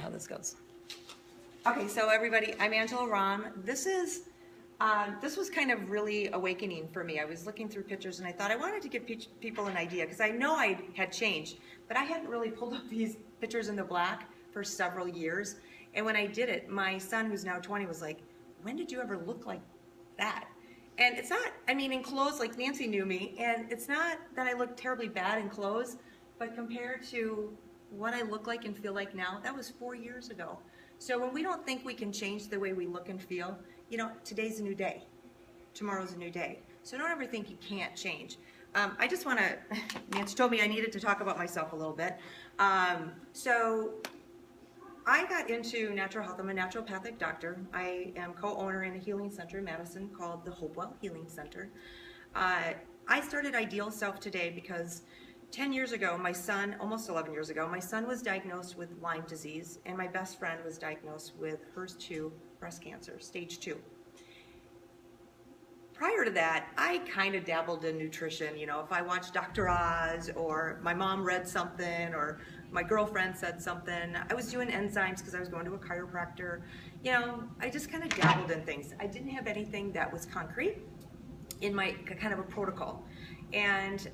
how this goes. Okay, so everybody, I'm Angela Rahm. This was kind of really awakening for me. I was looking through pictures and I thought I wanted to give people an idea because I know I had changed, but I hadn't really pulled up these pictures in the black for several years. And when I did it, my son, who's now 20, was like, when did you ever look like that? And it's not, I mean, in clothes, like Nancy knew me, and it's not that I look terribly bad in clothes, but compared to what I look like and feel like now, that was 4 years ago. So when we don't think we can change the way we look and feel, you know, today's a new day. Tomorrow's a new day. So don't ever think you can't change. I just want to, Nancy told me I needed to talk about myself a little bit. So I got into natural health. I'm a naturopathic doctor. I am co-owner in a healing center in Madison called the Hopewell Healing Center. I started Ideal Self today because 10 years ago, my son, almost 11 years ago, my son was diagnosed with Lyme disease, and my best friend was diagnosed with HER2 breast cancer, stage 2. Prior to that, I kind of dabbled in nutrition. You know, if I watched Dr. Oz, or my mom read something, or my girlfriend said something, I was doing enzymes because I was going to a chiropractor. You know, I just kind of dabbled in things. I didn't have anything that was concrete in my kind of a protocol. And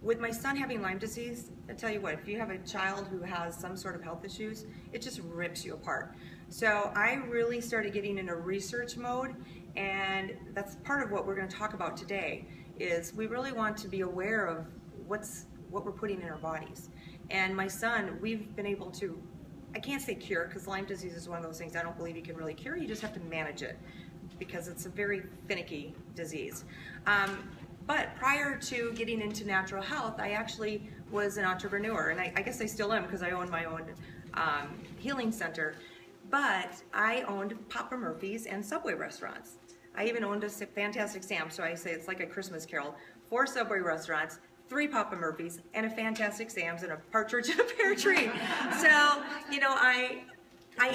with my son having Lyme disease, I tell you what, if you have a child who has some sort of health issues, it just rips you apart. So I really started getting in a research mode, and that's part of what we're going to talk about today, is we really want to be aware of what we're putting in our bodies. And my son, we've been able to, I can't say cure, because Lyme disease is one of those things I don't believe you can really cure. You just have to manage it, because it's a very finicky disease. But prior to getting into natural health, I actually was an entrepreneur, and I guess I still am because I own my own healing center. But I owned Papa Murphy's and Subway restaurants. I even owned a Fantastic Sam's, so I say it's like a Christmas carol. 4 Subway restaurants, 3 Papa Murphy's, and a Fantastic Sam's, and a partridge in a pear tree. So, you know, I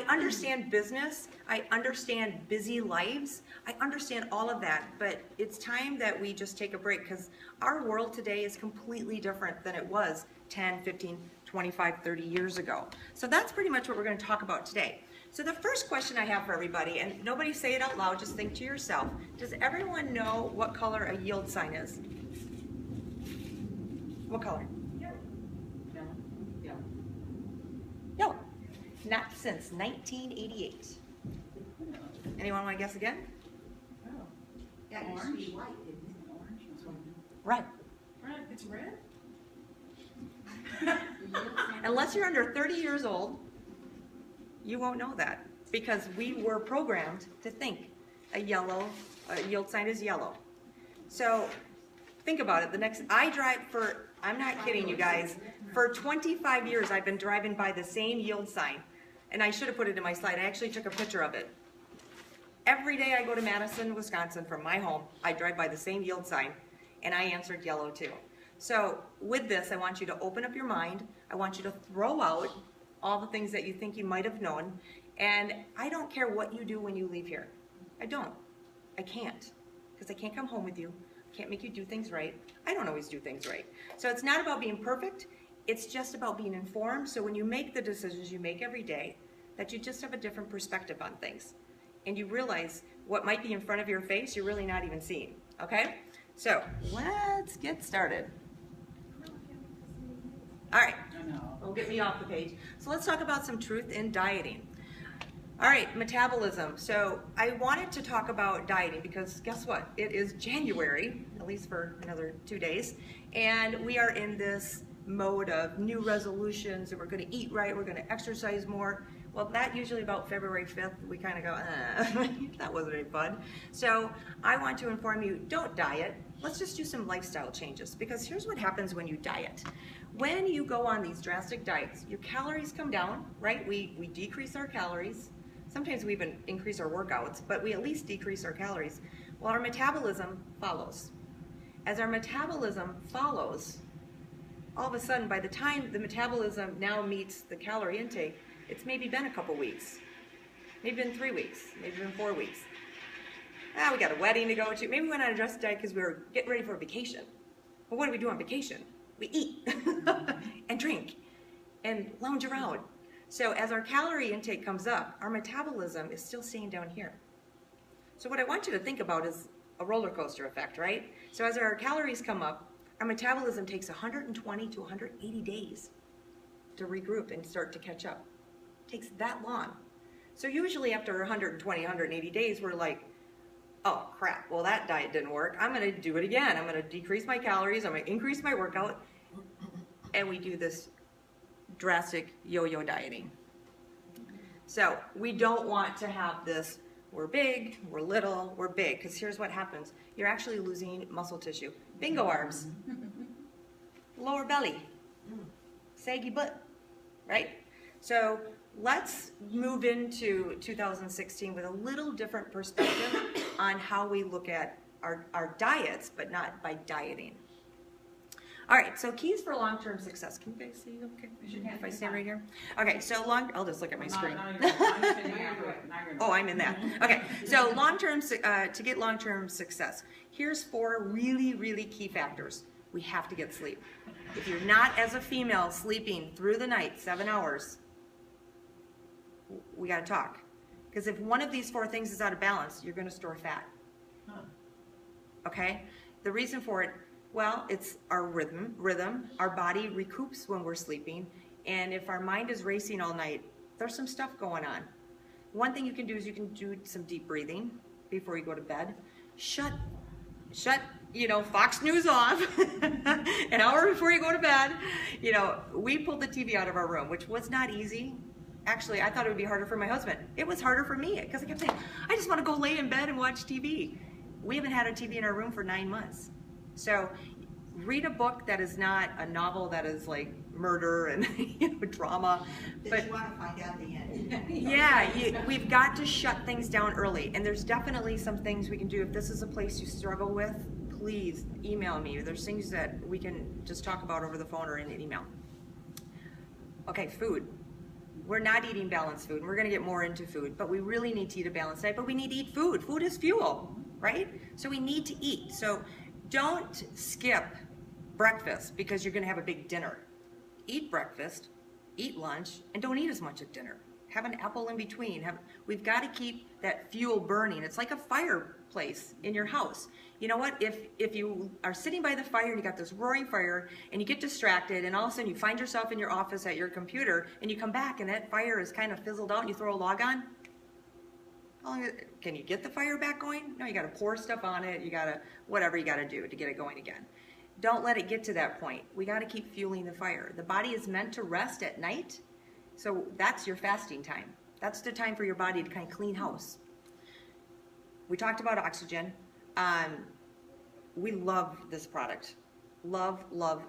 understand business, I understand busy lives, I understand all of that, but it's time that we just take a break, because our world today is completely different than it was 10, 15, 25, 30 years ago. So that's pretty much what we're going to talk about today. So the first question I have for everybody, and nobody say it out loud, just think to yourself, does everyone know what color a yield sign is? What color? Yellow. Yellow. Not since 1988. Anyone want to guess again? Oh. Yeah, it used to be white, didn't it? Orange. Red. Red. It's red? Unless you're under 30 years old, you won't know that, because we were programmed to think a yield sign is yellow. So think about it. I'm not kidding you guys, for 25 years I've been driving by the same yield sign, and I should have put it in my slide. I actually took a picture of it. Every day I go to Madison, Wisconsin from my home, I drive by the same yield sign, and I answered yellow too. So with this, I want you to open up your mind. I want you to throw out all the things that you think you might have known, and I don't care what you do when you leave here. I don't. I can't, because I can't come home with you. I can't make you do things right. I don't always do things right. So it's not about being perfect. It's just about being informed, so when you make the decisions you make every day, that you just have a different perspective on things. And you realize what might be in front of your face, you're really not even seeing, okay? So let's get started. All right, don't get me off the page. So let's talk about some truth in dieting. All right, metabolism. So I wanted to talk about dieting because guess what? It is January, at least for another 2 days, and we are in this mode of new resolutions, and we're going to eat right, we're going to exercise more. Well, that usually about February 5th, we kind of go, that wasn't any fun. So I want to inform you, don't diet. Let's just do some lifestyle changes, because here's what happens when you diet. When you go on these drastic diets, your calories come down, right? We decrease our calories. Sometimes we even increase our workouts, but we at least decrease our calories. Well, our metabolism follows. As our metabolism follows, all of a sudden, by the time the metabolism now meets the calorie intake, it's maybe been a couple weeks, maybe been 3 weeks, maybe been 4 weeks. We got a wedding to go to. Maybe we went on a drastic diet because we were getting ready for a vacation. Well, what do we do on vacation? We eat and drink and lounge around. So as our calorie intake comes up, our metabolism is still staying down here. So what I want you to think about is a roller coaster effect, right? So as our calories come up, our metabolism takes 120 to 180 days to regroup and start to catch up. It takes that long. So usually after 120, 180 days, we're like, oh crap, well that diet didn't work. I'm gonna do it again. I'm gonna decrease my calories, I'm gonna increase my workout. And we do this drastic yo-yo dieting. So we don't want to have this, we're big, we're little, we're big, because here's what happens. You're actually losing muscle tissue. Bingo arms, lower belly, saggy butt, right? So let's move into 2016 with a little different perspective on how we look at our diets, but not by dieting. All right, so keys for long-term success. Can you guys see? Okay, if I stand right here. Okay, so I'll just look at my screen. Oh, I'm in that. Okay, so to get long-term success, here's 4 really, really key factors. We have to get sleep. If you're not, as a female, sleeping through the night, 7 hours, we gotta talk. Because if one of these 4 things is out of balance, you're gonna store fat. Okay? The reason for it, well, it's our rhythm. Our body recoups when we're sleeping, and if our mind is racing all night, there's some stuff going on. One thing you can do is you can do some deep breathing before you go to bed. Shut, Fox News off an hour before you go to bed. We pulled the TV out of our room, which was not easy. Actually, I thought it would be harder for my husband. It was harder for me because I kept saying, I just want to go lay in bed and watch TV. We haven't had a TV in our room for 9 months. So read a book that is not a novel that is like murder and drama. But you want to find out the end. Yeah, we've got to shut things down early. And there's definitely some things we can do. If this is a place you struggle with, please email me. There's things that we can just talk about over the phone or in an email. Okay, food. We're not eating balanced food, and we're going to get more into food, but we really need to eat a balanced diet, but we need to eat food. Food is fuel, right? So we need to eat. So don't skip breakfast because you're going to have a big dinner. Eat breakfast, eat lunch, and don't eat as much at dinner. Have an apple in between. We've got to keep that fuel burning. It's like a fireplace in your house. You know what? If you are sitting by the fire and you got this roaring fire and you get distracted and all of a sudden you find yourself in your office at your computer and you come back and that fire is kind of fizzled out and you throw a log on, can you get the fire back going? No, you got to pour stuff on it. You got to, whatever you got to do to get it going again. Don't let it get to that point. We got to keep fueling the fire. The body is meant to rest at night. So that's your fasting time. That's the time for your body to kind of clean house. We talked about oxygen. We love this product. Love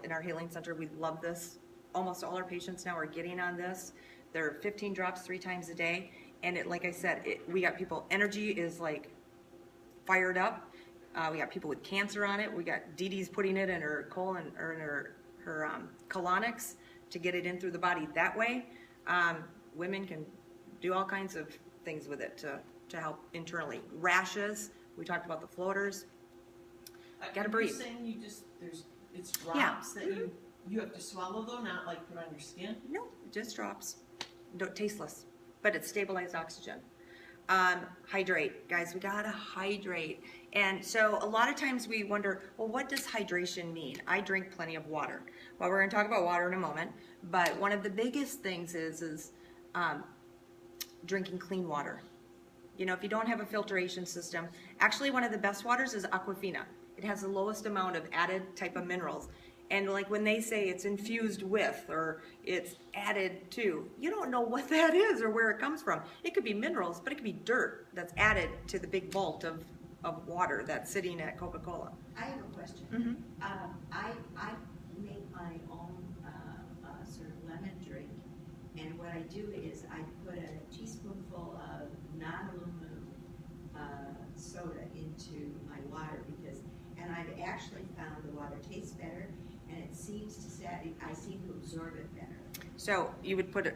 in our healing center. We love this. Almost all our patients now are getting on this. There are 15 drops 3 times a day. And like I said, we got people, energy is like fired up. We got people with cancer on it. We got Dee Dee's putting it in her colon or in her colonics to get it in through the body that way. Women can do all kinds of things with it to help internally. Rashes, we talked about the floaters. Gotta breathe. You're saying it's drops that you have to swallow though, not like put on your skin? No, just drops. Tasteless, but it's stabilized oxygen. Hydrate, guys, we gotta hydrate. And so a lot of times we wonder, well, what does hydration mean? I drink plenty of water. Well, we're gonna talk about water in a moment, but one of the biggest things is drinking clean water. If you don't have a filtration system, actually one of the best waters is Aquafina. It has the lowest amount of added type of minerals. And like when they say it's infused with or it's added to, you don't know what that is or where it comes from. It could be minerals, but it could be dirt that's added to the big vault of water that's sitting at Coca-Cola. I have a question. Mm-hmm. I make my own sort of lemon drink, and what I do is I put a teaspoonful of non-aluminum soda into my water and I've actually found the water tastes better, and it seems to I seem to absorb it better. So you would put a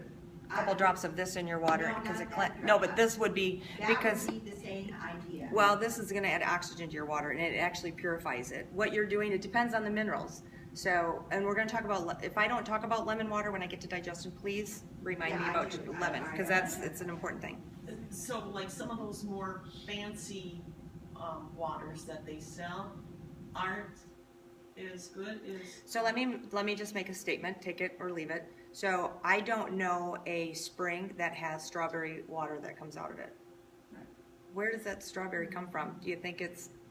couple drops of this in your water because No, but this would be because that would be the same idea. Well, this is going to add oxygen to your water, and it actually purifies it. What you're doing, it depends on the minerals. So, and we're gonna talk about, if I don't talk about lemon water when I get to digestion, please remind me Yeah, I about do. lemon, because it's an important thing. So like some of those more fancy waters that they sell aren't as good as. So let me just make a statement, take it or leave it. So I don't know a spring that has strawberry water that comes out of it. Where does that strawberry come from? Do you think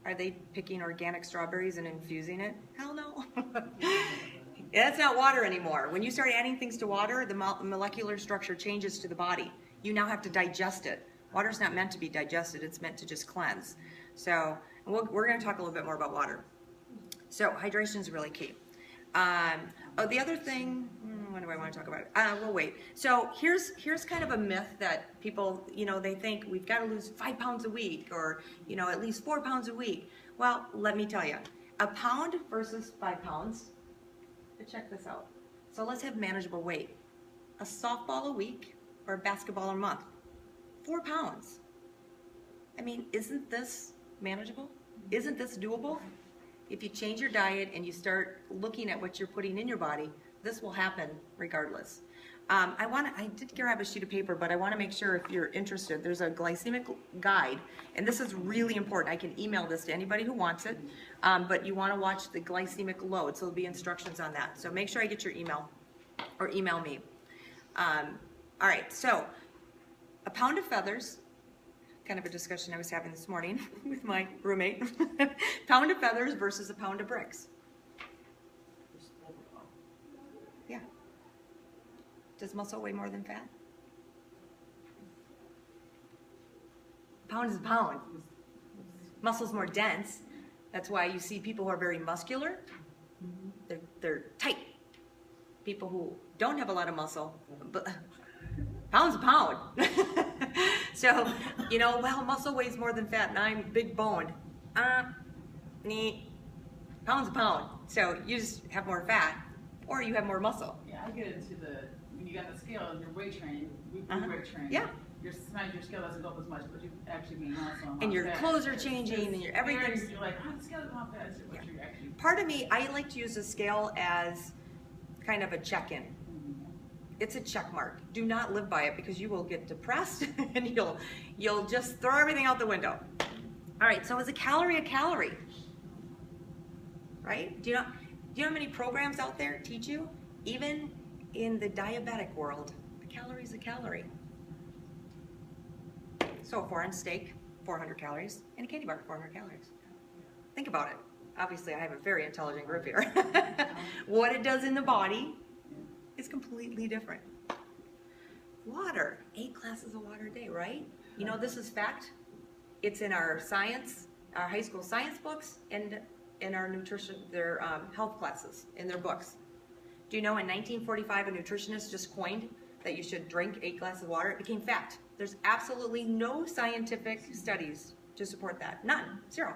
are they picking organic strawberries and infusing it? Hell no. That's not water anymore. When you start adding things to water, the molecular structure changes to the body. You now have to digest it. Water's not meant to be digested, it's meant to just cleanse. So we're gonna talk a little bit more about water. So hydration is really key. The other thing, what do I want to talk about? We'll wait. So here's kind of a myth that people, they think we've got to lose 5 pounds a week, or at least 4 pounds a week. Well, let me tell you, a pound versus 5 pounds. Check this out. So let's have manageable weight. A softball a week or a basketball a month. 4 pounds. I mean, isn't this manageable? Isn't this doable? If you change your diet and you start looking at what you're putting in your body, this will happen regardless. I did grab a sheet of paper, but I want to make sure if you're interested, there's a glycemic guide, and this is really important. I can email this to anybody who wants it, but you want to watch the glycemic load, so there'll be instructions on that. So make sure I get your email, or email me. All right, so a pound of feathers, kind of a discussion I was having this morning with my roommate. Pound of feathers versus a pound of bricks. Yeah. Does muscle weigh more than fat? A pound is a pound. Muscle's more dense. That's why you see people who are very muscular, they're tight. People who don't have a lot of muscle, but pound's a pound. So, well, muscle weighs more than fat and I'm big boned. Neat. Pound's a pound. So you just have more fat or you have more muscle. Yeah, I get into when you got the scale and your weight training, we weight train. Yeah. Sometimes your scale doesn't go up as much, but you actually gain muscle. And your clothes are changing and your everything's. You're like, the scale's not fast. But you're actually. Part of me, I like to use the scale as kind of a check-in. It's a check mark. Do not live by it because you will get depressed and you'll just throw everything out the window. All right, so is a calorie? Right? Do you know how many programs out there teach you? Even in the diabetic world, a calorie is a calorie. So a 4-ounce steak, 400 calories, and a candy bar, 400 calories. Think about it. Obviously, I have a very intelligent group here. What it does in the body is completely different. Water, 8 glasses of water a day, right? This is fact. It's in our science, our high school science books, and in our nutrition, their health classes, in their books. Do you know in 1945 a nutritionist just coined that you should drink 8 glasses of water? It became fact. There's absolutely no scientific studies to support that. None. 0.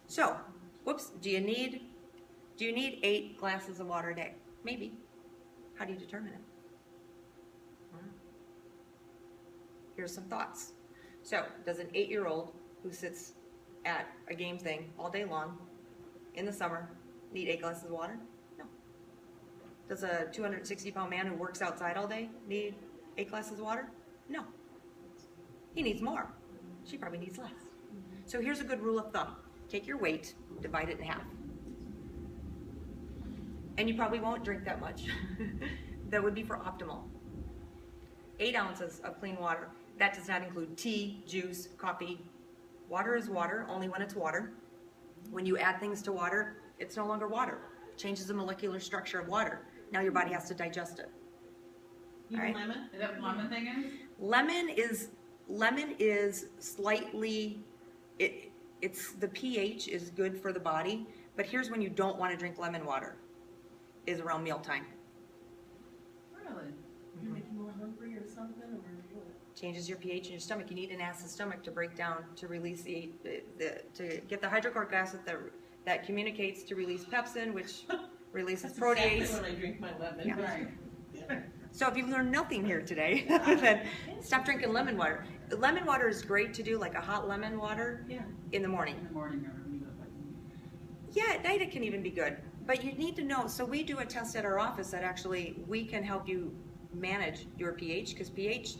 So, whoops, do you need 8 glasses of water a day? Maybe. How do you determine it? Here's some thoughts. So, does an 8-year-old who sits at a game thing all day long in the summer need 8 glasses of water? No. Does a 260-pound man who works outside all day need 8 glasses of water? No. He needs more. She probably needs less. So here's a good rule of thumb. Take your weight, divide it in half. And you probably won't drink that much. That would be for optimal. 8 ounces of clean water. That does not include tea, juice, coffee. Water is water, only when it's water. When you add things to water, it's no longer water. It changes the molecular structure of water. Now your body has to digest it. Even All right. lemon? Is that what lemon thing is? Lemon is slightly, it's the pH is good for the body, but here's when you don't want to drink lemon water, is around mealtime. Really? You're making more hungry or something, or what? Changes your pH in your stomach. You need an acid stomach to break down, to release to get the hydrochloric acid that communicates to release pepsin, which releases That's protease. exactly when I drink my lemon. Yeah. Right. So if you've learned nothing here today, then stop drinking lemon water. Lemon water is great to do, like a hot lemon water Yeah. in the morning. In the morning or when you go back. Yeah, at night it can even be good. But you need to know, so we do a test at our office that actually, we can help you manage your pH, because pH